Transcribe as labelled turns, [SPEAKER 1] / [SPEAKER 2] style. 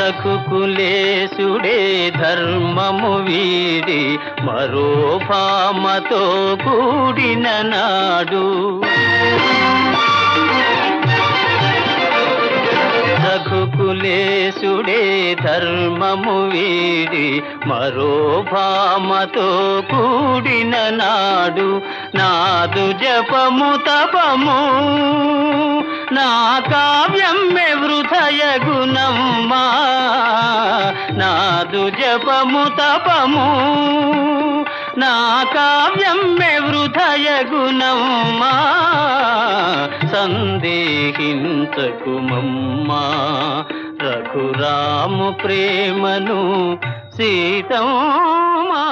[SPEAKER 1] రఘుకులేశుడే ధర్మము వీడి మరో భామతో కూడిన నాడు. రఘుకులేశుడే ధర్మము వీడి మరో భామతో కూడిన నాడు. నాదు జపము తపము నా కావ్యమ్మె వృథయగునమ్మా. నాదు జపము తపము నా కావ్యమ్మె వృథయగునమ్మా. సందేహించకుమమ్మా రఘురాము ప్రేమను సీతమ్మా.